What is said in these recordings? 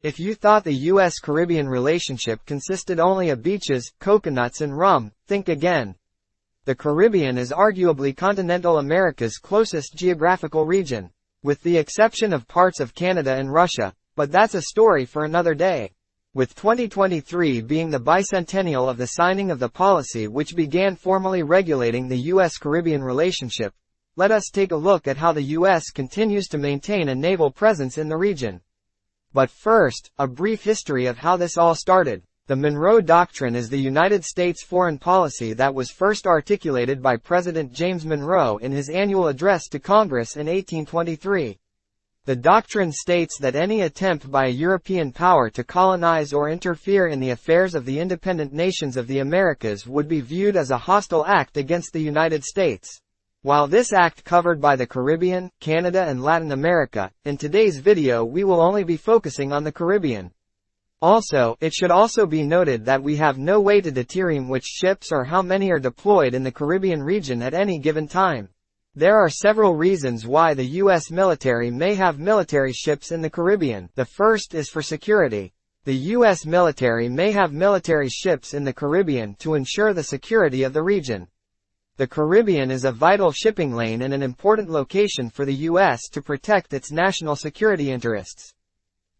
If you thought the U.S.-Caribbean relationship consisted only of beaches, coconuts and rum, think again. The Caribbean is arguably continental America's closest geographical region, with the exception of parts of Canada and Russia, but that's a story for another day. With 2023 being the bicentennial of the signing of the policy which began formally regulating the U.S.-Caribbean relationship, let us take a look at how the U.S. continues to maintain a naval presence in the region. But first, a brief history of how this all started. The Monroe Doctrine is the United States foreign policy that was first articulated by President James Monroe in his annual address to Congress in 1823. The doctrine states that any attempt by a European power to colonize or interfere in the affairs of the independent nations of the Americas would be viewed as a hostile act against the United States. While this act covered by the Caribbean, Canada and Latin America, in today's video we will only be focusing on the Caribbean. Also, it should also be noted that we have no way to determine which ships or how many are deployed in the Caribbean region at any given time. There are several reasons why the U.S. military may have military ships in the Caribbean. The first is for security. The U.S. military may have military ships in the Caribbean to ensure the security of the region. The Caribbean is a vital shipping lane and an important location for the U.S. to protect its national security interests.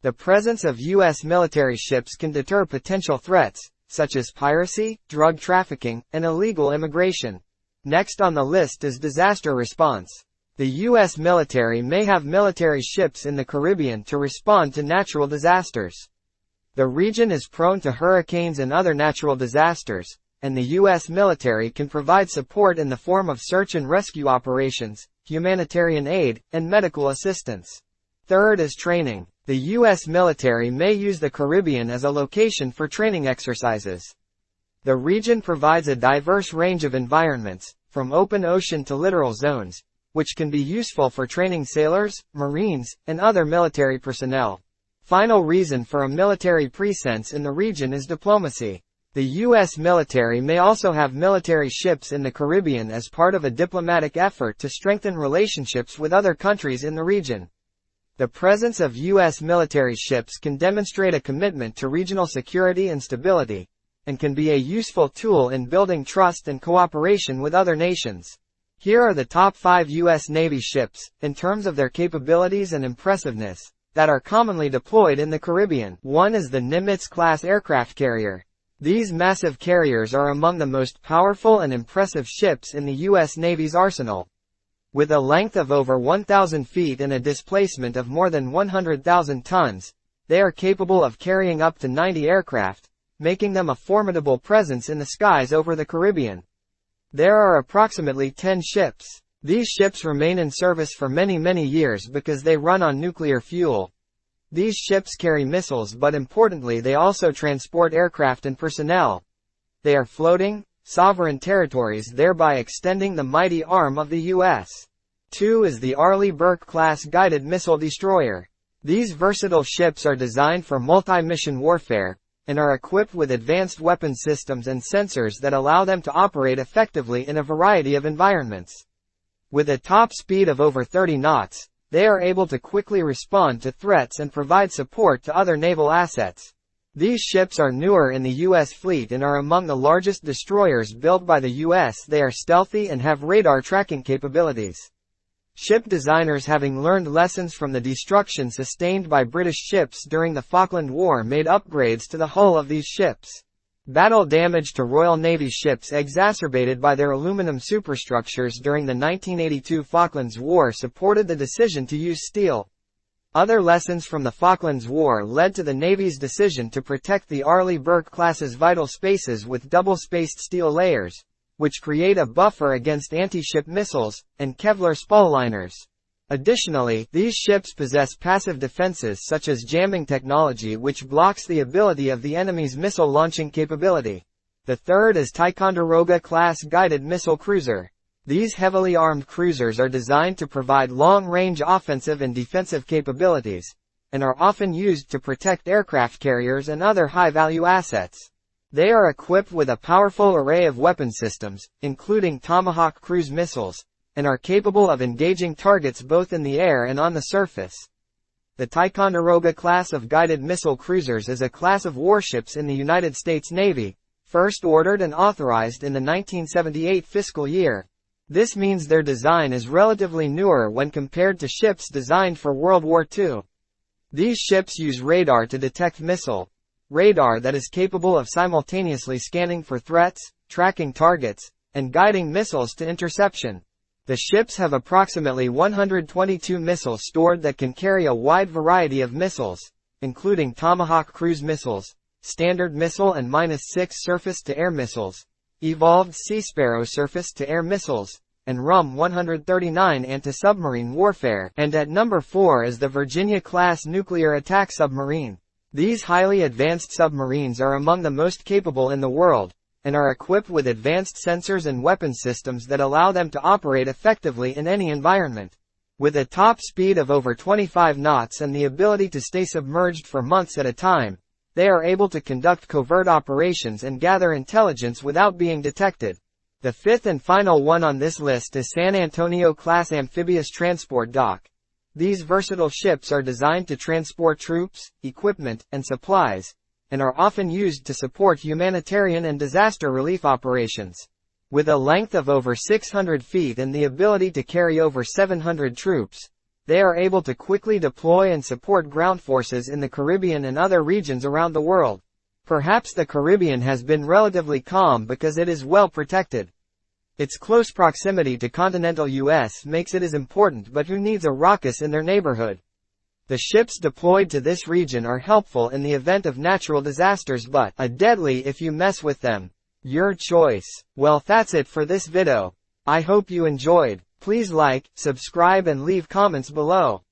The presence of U.S. military ships can deter potential threats, such as piracy, drug trafficking, and illegal immigration. Next on the list is disaster response. The U.S. military may have military ships in the Caribbean to respond to natural disasters. The region is prone to hurricanes and other natural disasters, and the U.S. military can provide support in the form of search and rescue operations, humanitarian aid, and medical assistance. Third is training. The U.S. military may use the Caribbean as a location for training exercises. The region provides a diverse range of environments, from open ocean to littoral zones, which can be useful for training sailors, marines, and other military personnel. Final reason for a military presence in the region is diplomacy. The U.S. military may also have military ships in the Caribbean as part of a diplomatic effort to strengthen relationships with other countries in the region. The presence of U.S. military ships can demonstrate a commitment to regional security and stability, and can be a useful tool in building trust and cooperation with other nations. Here are the top 5 U.S. Navy ships, in terms of their capabilities and impressiveness, that are commonly deployed in the Caribbean. 1 is the Nimitz-class aircraft carrier. These massive carriers are among the most powerful and impressive ships in the U.S. Navy's arsenal. With a length of over 1,000 feet and a displacement of more than 100,000 tons, they are capable of carrying up to 90 aircraft, making them a formidable presence in the skies over the Caribbean. There are approximately 10 ships. These ships remain in service for many years because they run on nuclear fuel. These ships carry missiles, but importantly they also transport aircraft and personnel. They are floating, sovereign territories, thereby extending the mighty arm of the U.S. 2 is the Arleigh Burke-class guided missile destroyer. These versatile ships are designed for multi-mission warfare, and are equipped with advanced weapon systems and sensors that allow them to operate effectively in a variety of environments. With a top speed of over 30 knots, they are able to quickly respond to threats and provide support to other naval assets. These ships are newer in the U.S. fleet and are among the largest destroyers built by the U.S. They are stealthy and have radar tracking capabilities. Ship designers, having learned lessons from the destruction sustained by British ships during the Falkland War, made upgrades to the hull of these ships. Battle damage to Royal Navy ships exacerbated by their aluminum superstructures during the 1982 Falklands War supported the decision to use steel. Other lessons from the Falklands War led to the Navy's decision to protect the Arleigh Burke-class's vital spaces with double-spaced steel layers, which create a buffer against anti-ship missiles, and Kevlar spall liners. Additionally, these ships possess passive defenses such as jamming technology, which blocks the ability of the enemy's missile launching capability. The third is Ticonderoga-class guided missile cruiser. These heavily armed cruisers are designed to provide long-range offensive and defensive capabilities, and are often used to protect aircraft carriers and other high-value assets. They are equipped with a powerful array of weapon systems, including Tomahawk cruise missiles, and are capable of engaging targets both in the air and on the surface. The Ticonderoga class of guided missile cruisers is a class of warships in the United States Navy, first ordered and authorized in the 1978 fiscal year. This means their design is relatively newer when compared to ships designed for World War II. These ships use radar to detect radar that is capable of simultaneously scanning for threats, tracking targets, and guiding missiles to interception. The ships have approximately 122 missiles stored that can carry a wide variety of missiles, including Tomahawk cruise missiles, Standard Missile and -6 surface-to-air missiles, Evolved Sea Sparrow surface-to-air missiles, and RUM-139 anti-submarine warfare. And at number 4 is the Virginia-class nuclear attack submarine. These highly advanced submarines are among the most capable in the world, and are equipped with advanced sensors and weapon systems that allow them to operate effectively in any environment. With a top speed of over 25 knots and the ability to stay submerged for months at a time, they are able to conduct covert operations and gather intelligence without being detected. The fifth and final one on this list is San Antonio-class amphibious transport dock. These versatile ships are designed to transport troops, equipment, and supplies, and are often used to support humanitarian and disaster relief operations. With a length of over 600 feet and the ability to carry over 700 troops, they are able to quickly deploy and support ground forces in the Caribbean and other regions around the world. Perhaps the Caribbean has been relatively calm because it is well protected. Its close proximity to continental U.S. makes it as important, but who needs a raucous in their neighborhood? The ships deployed to this region are helpful in the event of natural disasters but deadly if you mess with them. Your choice. Well, that's it for this video. I hope you enjoyed. Please like, subscribe and leave comments below.